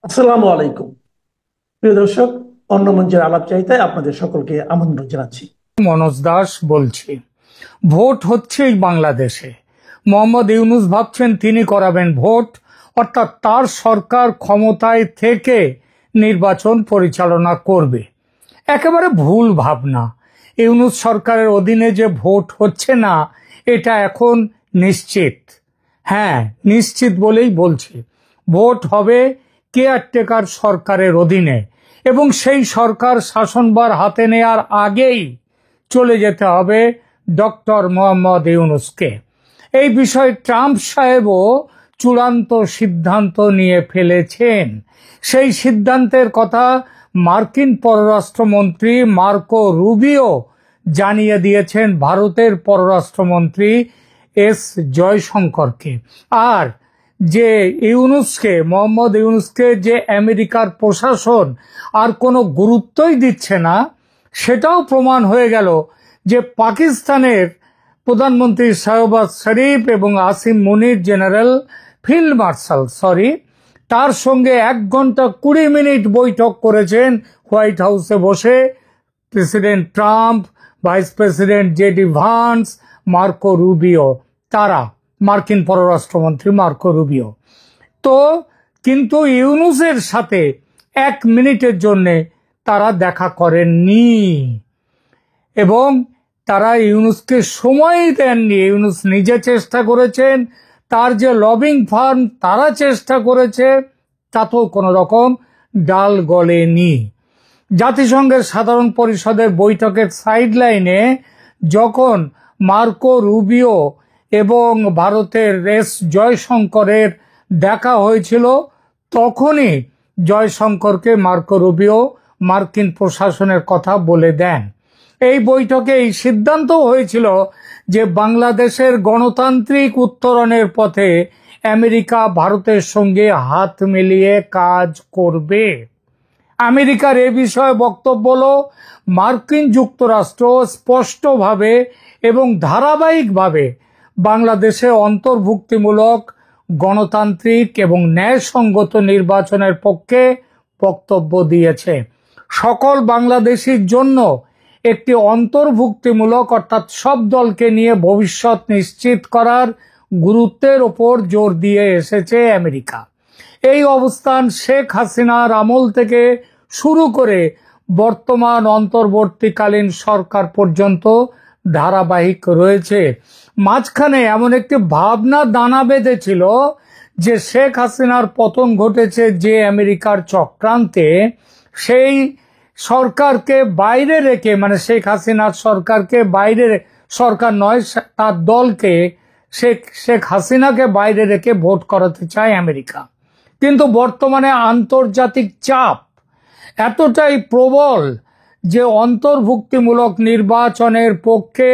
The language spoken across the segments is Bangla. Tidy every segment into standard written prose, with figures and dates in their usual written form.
আসসালামু আলাইকুম। প্রিয় দর্শক, অন্য মঞ্চের আলাপ চাইতে আপনাদের সকলকে আমন্ত্রণ জানাচ্ছি। মনোজ দাস বলছি। ভোট হচ্ছেই বাংলাদেশে। মোহাম্মদ ইউনূস ভাবছেন তিনি করাবেন ভোট, অর্থাৎ তার সরকার ক্ষমতায় থেকে নির্বাচন পরিচালনা করবে। একেবারে ভুল ভাবনা। ইউনূস সরকারের অধীনে যে ভোট হচ্ছে না, এটা এখন নিশ্চিত। হ্যাঁ, নিশ্চিত বলেই বলছি। ভোট হবে কেয়ারটেকার সরকারের অধীনে, এবং সেই সরকার শাসনভার হাতে নেয়ার আগেই চলে যেতে হবে ডক্টর মোহাম্মদ ইউনূসকে। এই বিষয়ে ট্রাম্প সাহেবও চূড়ান্ত সিদ্ধান্ত নিয়ে ফেলেছেন। সেই সিদ্ধান্তের কথা মার্কিন পররাষ্ট্রমন্ত্রী মার্কো রুবিও জানিয়ে দিয়েছেন ভারতের পররাষ্ট্রমন্ত্রী এস জয়শঙ্করকে। আর যে মোহাম্মদ ইউনূসকে যে আমেরিকার প্রশাসন আর কোনো গুরুত্বই দিচ্ছে না, সেটাও প্রমাণ হয়ে গেল যে পাকিস্তানের প্রধানমন্ত্রী শাহবাজ শরীফ এবং আসিম মুনির জেনারেল ফিল্ড মার্শাল তার সঙ্গে 1 ঘন্টা 20 মিনিট বৈঠক করেছেন হোয়াইট হাউসে বসে president Trump, vice president JD Vance, Marco Rubio, তারা মার্কিন পররাষ্ট্রমন্ত্রী মার্কো রুবিও। তো কিন্তু ইউনূসের সাথে 1 মিনিটের জন্য তারা দেখা করেননি, এবং তারা ইউনূসকে সময়ই দেননি। ইউনূস নিজে চেষ্টা করেছেন, তার যে লবিং ফার্ম তারা চেষ্টা করেছে, তাতেও কোনো রকম ডাল গলেনি। জাতিসংঘের সাধারণ পরিষদের বৈঠকের সাইডলাইনে যখন মার্কো রুবিও এবং ভারতের এস জয়শঙ্করের দেখা হয়েছিল, তখনই জয়শঙ্করকে মার্কো রুবিও মার্কিন প্রশাসনের কথা বলে দেন। এই বৈঠকে এই সিদ্ধান্ত হয়েছিল যে বাংলাদেশের গণতান্ত্রিক উত্তরণের পথে আমেরিকা ভারতের সঙ্গে হাত মিলিয়ে কাজ করবে। আমেরিকার এ বিষয়ে বক্তব্য হল, মার্কিন যুক্তরাষ্ট্র স্পষ্টভাবে এবং ধারাবাহিকভাবে বাংলাদেশে অন্তর্ভুক্তিমূলক গণতান্ত্রিক এবং ন্যায়সঙ্গত নির্বাচনের পক্ষে বক্তব্য দিয়েছে। সকল বাংলাদেশীর জন্য একটি অন্তর্ভুক্তিমূলক, অর্থাৎ সব দলকে নিয়ে ভবিষ্যৎ নিশ্চিত করার গুরুত্বের ওপর জোর দিয়ে এসেছে আমেরিকা। এই অবস্থান শেখ হাসিনার আমল থেকে শুরু করে বর্তমান অন্তর্বর্তীকালীন সরকার পর্যন্ত ধারাবাহিক রয়েছে। মাঝখানে এমন একটি ভাবনা দানা বেঁধেছিল যে শেখ হাসিনার পতন ঘটেছে যে আমেরিকার চক্রান্তে, সেই সরকারকে বাইরে রেখে, মানে শেখ হাসিনার সরকারকে বাইরে, সরকার নয় তার দলকে, শেখ হাসিনাকে বাইরে রেখে ভোট করাতে চায় আমেরিকা। কিন্তু বর্তমানে আন্তর্জাতিক চাপ এতটাই প্রবল যে অন্তর্ভুক্তিমূলক নির্বাচনের পক্ষে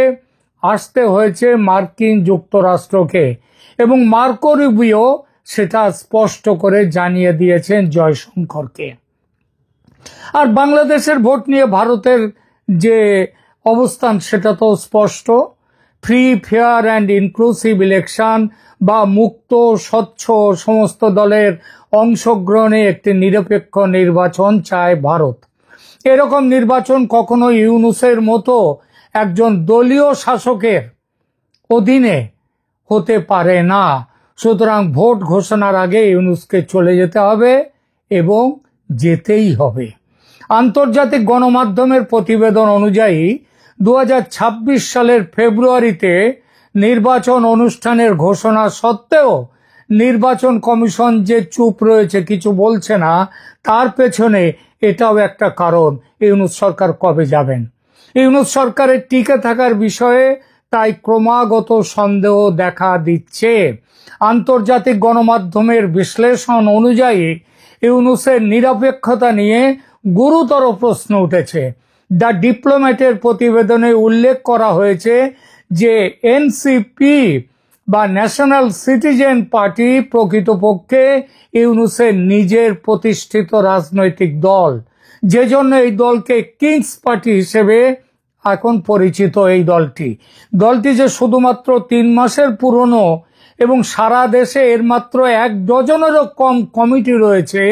আসতে হয়েছে মার্কিন যুক্তরাষ্ট্রকে, এবং মার্কো রুবিও সেটা স্পষ্ট করে জানিয়ে দিয়েছেন জয়শঙ্করকে। আর বাংলাদেশের ভোট নিয়ে ভারতের যে অবস্থান সেটা তো স্পষ্ট। Free, fair and inclusive election বা মুক্ত, স্বচ্ছ, সমস্ত দলের অংশগ্রহণে একটি নিরপেক্ষ নির্বাচন চায় ভারত। এরকম নির্বাচন কখনো ইউনূসের মতো একজন দলীয় শাসকের অধীনে হতে পারে না। সুতরাং ভোট ঘোষণার আগে ইউনূসকে চলে যেতে হবে, এবং যেতেই হবে। আন্তর্জাতিক গণমাধ্যমের প্রতিবেদন অনুযায়ী 2026 সালের ফেব্রুয়ারিতে নির্বাচন অনুষ্ঠানের ঘোষণা সত্ত্বেও নির্বাচন কমিশন যে চুপ রয়েছে, কিছু বলছে না, তার পেছনে এটাও একটা কারণ। ইউনূস সরকার কবে যাবেন? ইউনূস সরকারের টিকে থাকার বিষয়ে তাই ক্রমাগত সন্দেহ দেখা দিচ্ছে। আন্তর্জাতিক গণমাধ্যমের বিশ্লেষণ অনুযায়ী ইউনূসের নিরপেক্ষতা নিয়ে গুরুতর প্রশ্ন উঠেছে। দ্য ডিপ্লোম্যাটের প্রতিবেদনে উল্লেখ করা হয়েছে যে এনসিপি বা ন্যাশনাল সিটিজেন পার্টি প্রকৃতপক্ষে ইউনূসের নিজের প্রতিষ্ঠিত রাজনৈতিক দল, যে জন্য এই দলকে কিংস পার্টি হিসেবে এখন পরিচিত। এই দলটি যে শুধুমাত্র 3 মাসের পুরনো এবং সারা দেশে এর মাত্র 1 ডজনেরও কম কমিটি রয়েছে,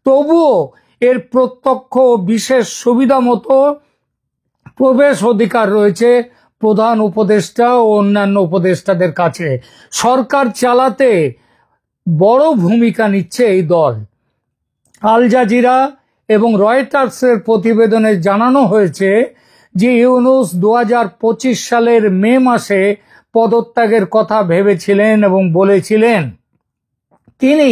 তবুও এর প্রত্যক্ষ ও বিশেষ সুবিধা মতো প্রবেশ অধিকার রয়েছে প্রধান উপদেষ্টা ও অন্যান্য উপদেষ্টাদের কাছে। সরকার চালাতে বড় ভূমিকা নিচ্ছে এই দল। আল জাজিরা এবং রয়টার্সের প্রতিবেদনে জানানো হয়েছে যে ইউনূস 2025 সালের মে মাসে পদত্যাগের কথা ভেবেছিলেন এবং বলেছিলেন। তিনি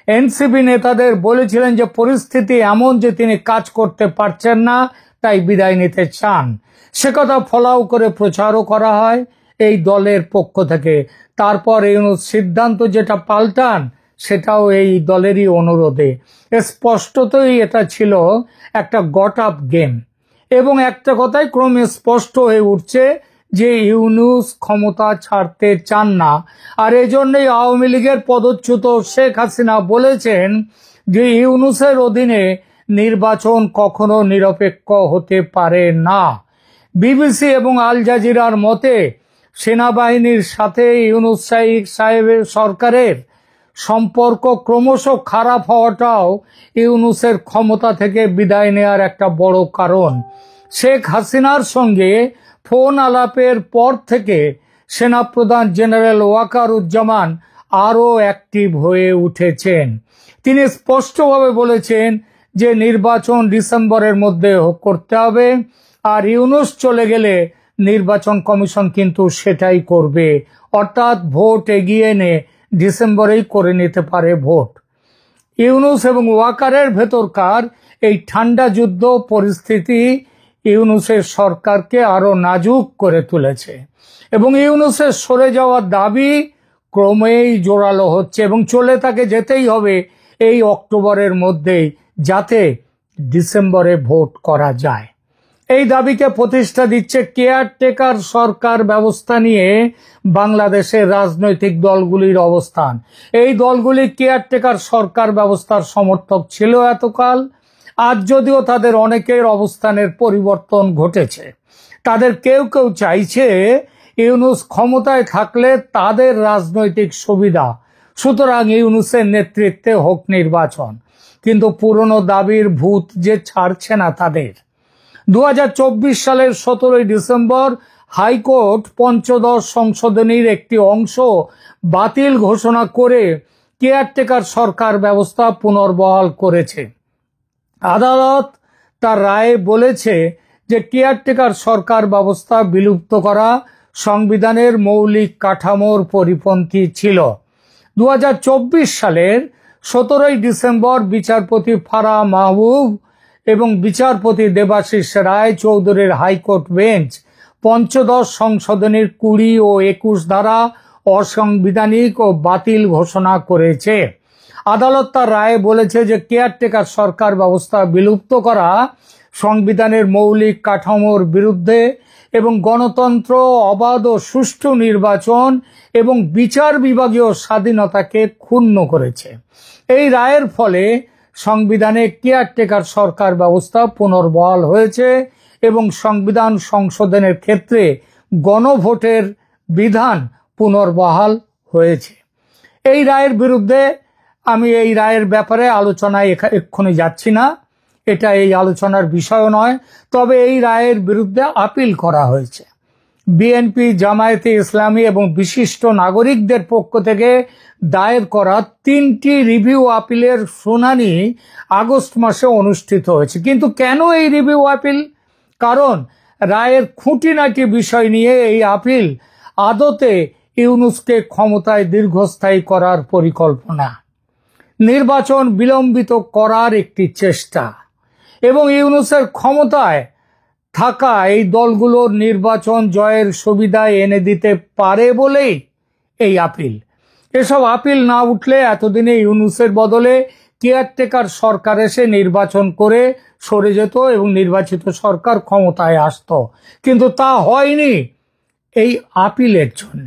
এনসিপি নেতাদের বলেছিলেন যে পরিস্থিতি এমন যে তিনি কাজ করতে পারছেন না, তাই বিদায় নিতে চান। সে কথা ফলাও করে প্রচারও করা হয় এই দলের পক্ষ থেকে। তারপর ইউনূস সিদ্ধান্ত যেটা পাল্টান, সেটাও এই দলেরই অনুরোধে। স্পষ্টতই এটা ছিল একটা গট আপ গেম। এবং একটা কথাই ক্রমে স্পষ্ট হয়ে উঠছে যে ইউনূস ক্ষমতা ছাড়তে চান না। আর এজন্যই আওয়ামী লীগের পদচ্যুত শেখ হাসিনা বলেছেন যে ইউনূসের অধীনে নির্বাচন কখনো নিরপেক্ষ হতে পারে না। বিবিসি এবং আল জাজিরার মতে সেনাবাহিনীর সাথে ইউনূস সাহেবের সরকারের সম্পর্ক ক্রমশ খারাপ হওয়াটাও ইউনূসের ক্ষমতা থেকে বিদায় নেওয়ার একটা বড় কারণ। শেখ হাসিনার সঙ্গে ফোন আলাপের পর থেকে সেনাপ্রধান জেনারেল ওয়াকারুজ্জামান আরও অ্যাক্টিভ হয়ে উঠেছেন। তিনি স্পষ্টভাবে বলেছেন যে নির্বাচন ডিসেম্বরের মধ্যে করতে হবে, আর ইউনূস চলে গেলে নির্বাচন কমিশন কিন্তু সেটাই করবে, অর্থাৎ ভোট এগিয়ে এনে ডিসেম্বরেই করে নিতে পারে ভোট। ইউনূস এবং ওয়াকারের ভেতরকার এই ঠান্ডা যুদ্ধ পরিস্থিতি ইউনূসের সরকারকে আরো নাজুক করে তুলেছে এবং ইউনূসের সরে যাওয়ার দাবি ক্রমেই জোরালো হচ্ছে এবং চলে তাকে যেতেই হবে এই অক্টোবরের মধ্যেই, যাতে ডিসেম্বরে ভোট করা যায়। এই দাবিকে প্রতিষ্ঠা দিচ্ছে কেয়ারটেকার সরকার ব্যবস্থা নিয়ে বাংলাদেশের রাজনৈতিক দলগুলির অবস্থান। এই দলগুলি কেয়ারটেকার সরকার ব্যবস্থার সমর্থক ছিল এতকাল। আজ যদিও তাদের অনেকের অবস্থানের পরিবর্তন ঘটেছে। তাদের কেউ কেউ চাইছে ইউনূস ক্ষমতায় থাকলে তাদের রাজনৈতিক সুবিধা, সুতরাং ইউনূসের নেতৃত্বে হোক নির্বাচন। কিন্তু পুরনো দাবির ভূত যে ছাড়ছে না তাদের। 2024 সালের 17 ডিসেম্বর হাইকোর্ট পঞ্চদশ সংশোধনীর একটি অংশ বাতিল ঘোষণা করে কেয়ারটেকার সরকার ব্যবস্থা পুনর্বহাল করেছে। আদালত তার রায়ে বলেছে যে কেয়ারটেকার সরকার ব্যবস্থা বিলুপ্ত করা সংবিধানের মৌলিক কাঠামোর পরিপন্থী ছিল। 2024 সালের 17 ডিসেম্বর বিচারপতি ফারাহ মাহবুব এবং বিচারপতি দেবাশিস রায় চৌধুরীর হাইকোর্ট বেঞ্চ পঞ্চদশ সংশোধনীর 20 ও 21 ধারা অসাংবিধানিক ও বাতিল ঘোষণা করেছে। আদালত তার রায়ে বলেছে যে কেয়ারটেকার সরকার ব্যবস্থা বিলুপ্ত করা সংবিধানের মৌলিক কাঠামোর বিরুদ্ধে এবং গণতন্ত্র, অবাধ ও সুষ্ঠু নির্বাচন এবং বিচার বিভাগীয় স্বাধীনতাকে ক্ষুণ্ণ করেছে। এই রায়ের ফলে সংবিধানে কেয়ারটেকার সরকার ব্যবস্থা পুনর্বহাল হয়েছে এবং সংবিধান সংশোধনের ক্ষেত্রে গণভোটের বিধান পুনর্বহাল হয়েছে। এই রায়ের বিরুদ্ধে আমি এই রায়ের ব্যাপারে আলোচনায় এক্ষুনি যাচ্ছি না, এটা এই আলোচনার বিষয় নয়। তবে এই রায়ের বিরুদ্ধে আপিল করা হয়েছে। বিএনপি, জামায়াতে ইসলামী এবং বিশিষ্ট নাগরিকদের পক্ষ থেকে দায়ের করা 3টি রিভিউ আপিলের শুনানি আগস্ট মাসে অনুষ্ঠিত হয়েছে। কিন্তু কেন এই রিভিউ আপিল? কারণ রায়ের খুঁটিনাটি বিষয় নিয়ে এই আপিল আদতে ইউনূসকে ক্ষমতায় দীর্ঘস্থায়ী করার পরিকল্পনা, নির্বাচন বিলম্বিত করার একটি চেষ্টা এবং ইউনূসের ক্ষমতায় থাকা এই দলগুলোর নির্বাচন জয়ের সুবিধা এনে দিতে পারে বলেই এই আপিল। এসব আপিল না উঠলে এতদিনে ইউনূসের বদলে কেয়ারটেকার সরকার এসে নির্বাচন করে সরে যেত এবং নির্বাচিত সরকার ক্ষমতায় আসতো, কিন্তু তা হয়নি এই আপিলের জন্য।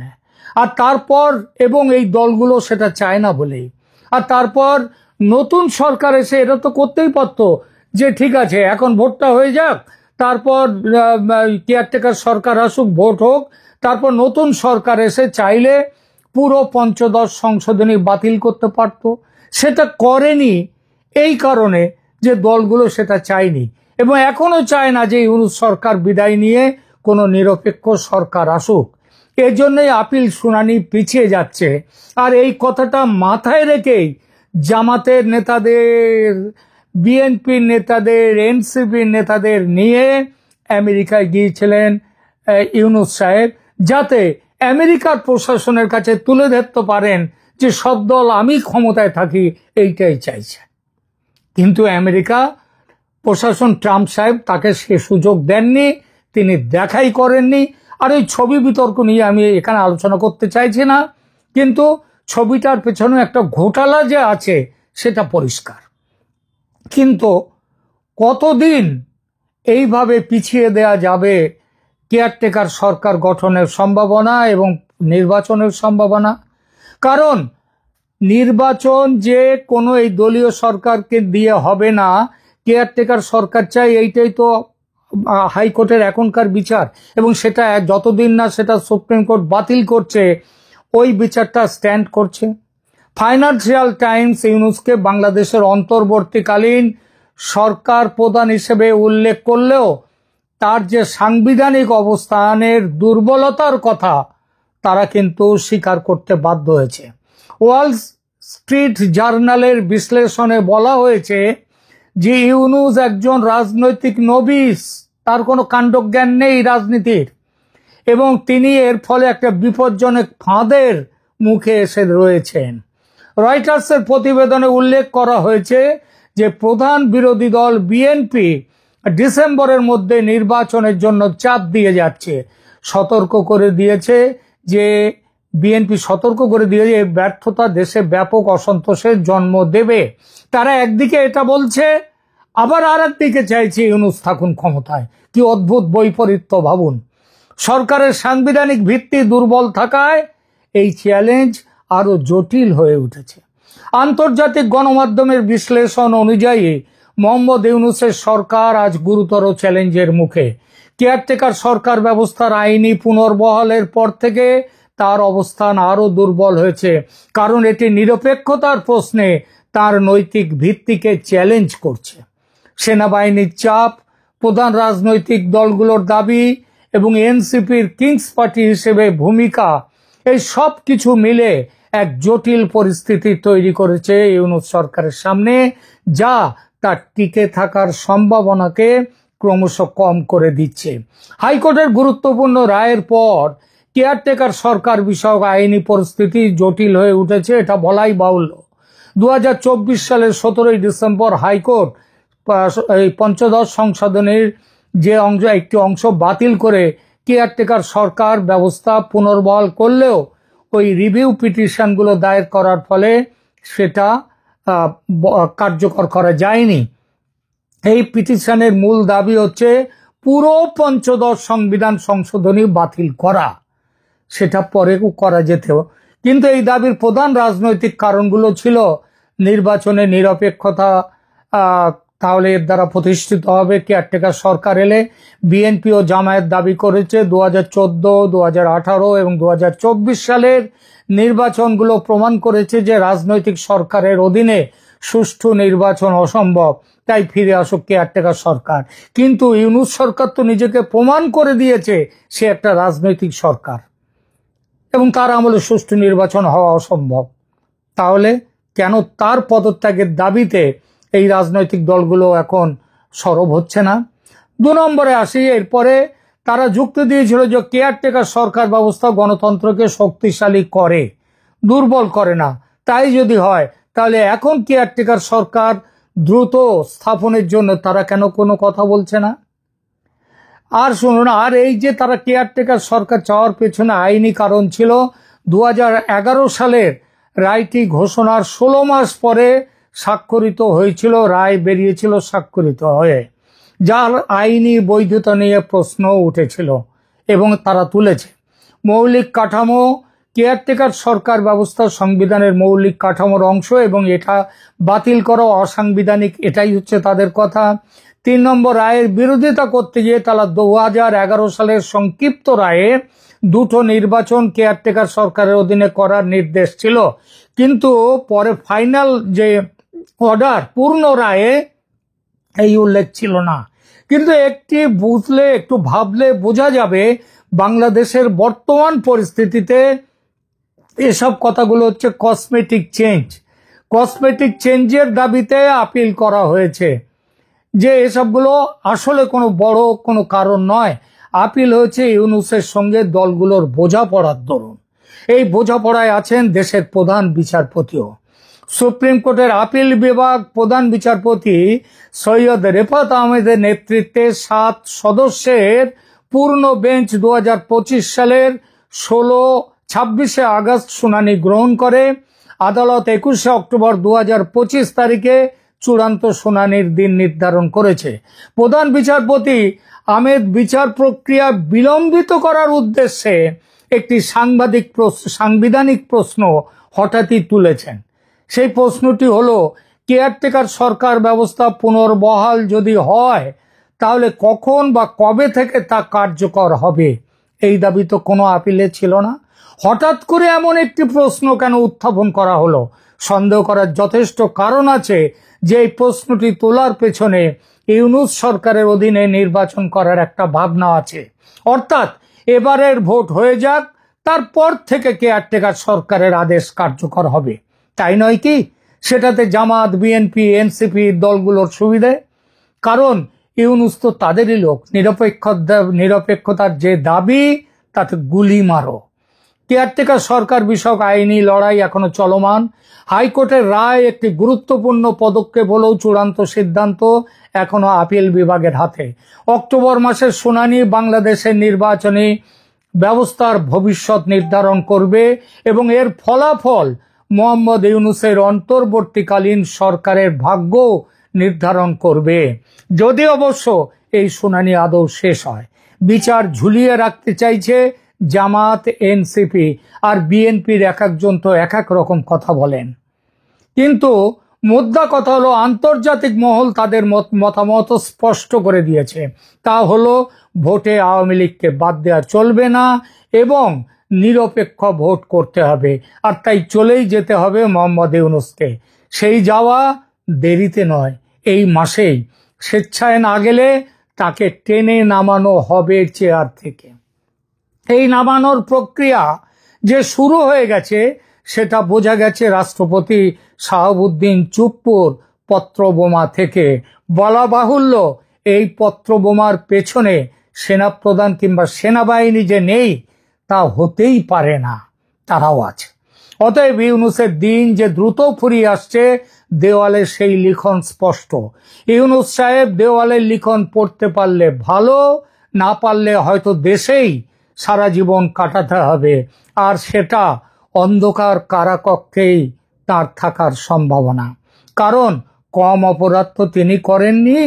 আর তারপর এবং এই দলগুলো সেটা চায় না বলেই। আর তারপর নতুন সরকার এসে এটা তো করতেই পারতো যে ঠিক আছে এখন ভোটটা হয়ে যাক, তারপর কেয়ারটেকার সরকার আসুক, ভোট হোক, তারপর নতুন সরকার এসে চাইলে পুরো পঞ্চদশ সংশোধনী বাতিল করতে পারত। সেটা করেনি এই কারণে যে দলগুলো সেটা চায়নি এবং এখনো চায় না যে ইউনূস সরকার বিদায় নিয়ে কোনো নিরপেক্ষ সরকার আসুক। এজন্যই আপিল শুনানি পিছিয়ে যাচ্ছে। আর এই কথাটা মাথায় রেখেই জামাতের নেতাদের, বিএনপির নেতাদের, এনসিপির নেতাদের নিয়ে আমেরিকায় গিয়েছিলেন ইউনূস সাহেব, যাতে আমেরিকার প্রশাসনের কাছে তুলে ধরতে পারেন যে সব দল আমি ক্ষমতায় থাকি, এইটাই চাইছে। কিন্তু আমেরিকা প্রশাসন, ট্রাম্প সাহেব তাকে সে সুযোগ দেননি, তিনি দেখাই করেননি। আর ওই ছবি বিতর্ক নিয়ে আমি এখানে আলোচনা করতে চাইছি না, কিন্তু ছবিটার পেছনে একটা ঘোটালা যে আছে সেটা পরিষ্কার। কিন্তু কতদিন এইভাবে পিছিয়ে দেয়া যাবে কেয়ারটেকার সরকার গঠনের সম্ভাবনা এবং নির্বাচনের সম্ভাবনা? কারণ নির্বাচন যে কোনো এই দলীয় সরকারকে দিয়ে হবে না, কেয়ারটেকার সরকার চাই, এইটাই তো হাইকোর্টের এখনকার বিচার। এবং সেটা যতদিন না সেটা সুপ্রিম কোর্ট বাতিল করছে, ওই বিচারটা স্ট্যান্ড করছে। ফাইন্যান্সিয়াল টাইমস ইউনূসকে বাংলাদেশের অন্তর্বর্তীকালীন সরকার প্রধান হিসেবে উল্লেখ করলেও তার যে সাংবিধানিক অবস্থানের দুর্বলতার কথা তারা কিন্তু স্বীকার করতে বাধ্য হয়েছে। ওয়াল স্ট্রিট জার্নালের বিশ্লেষণে বলা হয়েছে যে ইউনূস একজন রাজনৈতিক নবিশ, তার কোনো কাণ্ডজ্ঞান নেই রাজনীতির, এবং তিনি এর ফলে একটা বিপজ্জনক ফাঁদের মুখে এসে রয়েছেন। রয়টার্সের প্রতিবেদনে উল্লেখ করা হয়েছে যে প্রধান বিরোধী দল বিএনপি ডিসেম্বরের মধ্যে নির্বাচনের জন্য চাপ দিয়ে যাচ্ছে, সতর্ক করে দিয়েছে যে বিএনপি সতর্ক করে দিয়ে যে ব্যর্থতা দেশে ব্যাপক অসন্তোষের জন্ম দেবে। তারা একদিকে এটা বলছে, আবার আর একদিকে চাইছে ইউনূস থাকুন ক্ষমতায়। কি অদ্ভুত বৈপরীত্য ভাবুন। সরকারের সাংবিধানিক ভিত্তি দুর্বল থাকায় এই চ্যালেঞ্জ আরো জটিল হয়ে উঠেছে। আন্তর্জাতিক গণমাধ্যমের বিশ্লেষণ অনুযায়ী মোহাম্মদ ইউনূসের সরকার আজ গুরুতর চ্যালেঞ্জের মুখে। কেয়ারটেকার সরকার ব্যবস্থার আইনি পুনর্বহালের পর থেকে তার অবস্থান আরো দুর্বল হয়েছে, কারণ এটি নিরপেক্ষতার প্রশ্নে তার নৈতিক ভিত্তিকে চ্যালেঞ্জ করছে। সেনাবাহিনীর চাপ, প্রধান রাজনৈতিক দলগুলোর দাবি এবং এনসিপির কিংস পার্টি হিসেবে ভূমিকা, এই সব কিছু মিলে এক জটিল পরিস্থিতি তৈরি করেছে ইউনূস সরকারের সামনে, যা তার টিকে থাকার সম্ভাবনাকে ক্রমশ কম করে দিচ্ছে। হাইকোর্টের গুরুত্বপূর্ণ রায়ের পর কেয়ারটেকার সরকার বিষয়ক আইনি পরিস্থিতি জটিল হয়ে উঠেছে, এটা বলাই বাহুল্য। 2024 সালের 17 ডিসেম্বর হাইকোর্ট এই পঞ্চদশ সংশোধনীর যে একটি অংশ বাতিল করে কেয়ারটেকার সরকার ব্যবস্থা পুনর্বহাল করলেও ওই রিভিউ পিটিশনগুলো দায়ের করার ফলে সেটা কার্যকর করা যায়নি। এই পিটিশনের মূল দাবি হচ্ছে পুরো পঞ্চদশ সংবিধান সংশোধনী বাতিল করা। সেটা পরে করা যেতেও, কিন্তু এই দাবির প্রধান রাজনৈতিক কারণগুলো ছিল নির্বাচনে নিরপেক্ষতা, তাহলে এর দ্বারা প্রতিষ্ঠিত হবে কেয়ারটেকার সরকার এলে। বিএনপি ও জামায়াত দাবি করেছে 2014, 2018 এবং 2024 সালের নির্বাচনগুলো প্রমাণ করেছে যে রাজনৈতিক সরকারের অধীনে সুষ্ঠু নির্বাচন অসম্ভব, তাই ফিরে আসুক কেয়ারটেকার সরকার। কিন্তু ইউনূস সরকার তো নিজেকে প্রমাণ করে দিয়েছে সে একটা রাজনৈতিক সরকার এবং তার আমলে সুষ্ঠু নির্বাচন হওয়া অসম্ভব। তাহলে কেন তার পদত্যাগের দাবিতে এই রাজনৈতিক দলগুলো এখন সরব হচ্ছে না? 2 নম্বরে আসি। এরপরে তারা যুক্তি দিয়েছিল যে কেয়ারটেকার সরকার ব্যবস্থা গণতন্ত্রকে শক্তিশালী করে, দুর্বল করে না। তাই যদি হয় তাহলে এখন কেয়ারটেকার সরকার দ্রুত স্থাপনের জন্য তারা কেন কোনো কথা বলছে না? আর শুনুন, আর এই যে তারা কেয়ারটেকার সরকার চাওয়ার পেছনে আইনি কারণ ছিল 2011 সালের রায়টি ঘোষণার 16 মাস পরে স্বাক্ষরিত হয়েছিল, রায় বেরিয়েছিল স্বাক্ষরিত হয়ে, যার আইনি বৈধতা নিয়ে প্রশ্ন উঠেছিল এবং তারা তুলেছে। মৌলিক কাঠামো, কেয়ারটেকার সরকার ব্যবস্থা সংবিধানের মৌলিক কাঠামোর অংশ এবং এটা বাতিল করা অসাংবিধানিক, এটাই হচ্ছে তাদের কথা। 3 নম্বর, রায়ের বিরোধিতা করতে গিয়ে তারা 2011 সালের সংক্ষিপ্ত রায়ে 2টো নির্বাচন কেয়ারটেকার সরকারের অধীনে করার নির্দেশ ছিল, কিন্তু পরে ফাইনাল যে অর্ডার পূর্ণ রায়ে এই উল্লেখ ছিল না। কিন্তু একটি বুঝলে, একটু ভাবলে বোঝা যাবে বাংলাদেশের বর্তমান পরিস্থিতিতে এসব কথাগুলো হচ্ছে কসমেটিক চেঞ্জ। কসমেটিক চেঞ্জের দাবিতে আপিল করা হয়েছে, যে এসবগুলো আসলে কোনো বড় কোনো কারণ নয়। আপিল হয়েছে ইউনূসের সঙ্গে দলগুলোর বোঝাপড়ার দরুন। এই বোঝাপড়ায় আছেন দেশের প্রধান বিচারপতিও। সুপ্রিম কোর্টের আপিল বিভাগ প্রধান বিচারপতি সৈয়দ রেফাত আহমেদের নেতৃত্বে 7 সদস্যের পূর্ণ বেঞ্চ 2025 সালের 26শে আগস্ট শুনানি গ্রহণ করে। আদালত 21শে অক্টোবর 2025 তারিখে চূড়ান্ত শুনানির দিন নির্ধারণ করেছে। প্রধান বিচারপতি আহমেদ বিচার প্রক্রিয়া বিলম্বিত করার উদ্দেশ্যে একটি সাংবিধানিক প্রশ্ন হঠাৎই তুলেছেন। সেই প্রশ্নটি হলো, কেয়ারটেকার সরকার ব্যবস্থা পুনর্বহাল যদি হয় তাহলে কখন বা কবে থেকে তা কার্যকর হবে? এই দাবি তো কোনো আপিলে ছিল না। হঠাৎ করে এমন একটি প্রশ্ন কেন উত্থাপন করা হলো? সন্দেহ করার যথেষ্ট কারণ আছে যে এই প্রশ্নটি তোলার পেছনে ইউনূস সরকারের অধীনে নির্বাচন করার একটা ভাবনা আছে। অর্থাৎ এবারের ভোট হয়ে যাক, তারপর থেকে কেয়ারটেকার সরকারের আদেশ কার্যকর হবে, তাই নয় কি? সেটাতে জামাত, বিএনপি, এনসিপি দলগুলোর সুবিধে। কারণ ইউনূস তো তাদেরই লোক। নিরপেক্ষতার যে দাবি তাতে গুলি মারো। কেয়ারটেকার সরকার বিষয়ক আইনি লড়াই এখনো চলমান। হাইকোর্টের রায় একটি গুরুত্বপূর্ণ পদক্ষেপ হলেও চূড়ান্ত সিদ্ধান্ত এখনো আপিল বিভাগের হাতে। অক্টোবর মাসের শুনানি বাংলাদেশের নির্বাচনী ব্যবস্থার ভবিষ্যৎ নির্ধারণ করবে এবং এর ফলাফল মোহাম্মদ ইউনূসের অন্তর্বর্তীকালীন সরকারের ভাগ্য নির্ধারণ করবে, যদি অবশ্য এই শুনানি আদৌ শেষ হয়। বিচার ঝুলিয়ে রাখতে চাইছে জামাত, এনসিপি আর বিএনপির এক একজন তো এক এক রকম কথা বলেন। কিন্তু মোদ্দা কথা হলো, আন্তর্জাতিক মহল তাদের মতামত স্পষ্ট করে দিয়েছে। তা হলো, ভোটে আওয়ামী লীগকে বাদ দেওয়া চলবে না এবং নিরপেক্ষ ভোট করতে হবে। আর তাই চলেই যেতে হবে মোহাম্মদ ইউনূসকে। সেই যাওয়া দেরিতে নয়, এই মাসেই। স্বেচ্ছায় না গেলে তাকে টেনে নামানো হবে চেয়ার থেকে। এই নামানোর প্রক্রিয়া যে শুরু হয়ে গেছে সেটা বোঝা গেছে রাষ্ট্রপতি শাহাবুদ্দিন চুপ্পুর পত্রবোমা থেকে। বলা বাহুল্য, এই পত্রবোমার পেছনে সেনাপ্রধান কিংবা সেনাবাহিনী যে নেই তা হতেই পারে না, তারাও আছে। অতএব ইউনূসের দিন যে দ্রুত ফুরিয়ে আসছে, দেওয়ালে সেই লিখন স্পষ্ট। ইউনূস সাহেব দেওয়ালের লিখন পড়তে পারলে ভালো, না পারলে হয়তো দেশেই সারা জীবন কাটাতে হবে, আর সেটা অন্ধকার কারাকক্ষেই তার থাকার সম্ভাবনা। কারণ কম অপরাধ তো তিনি করেননি।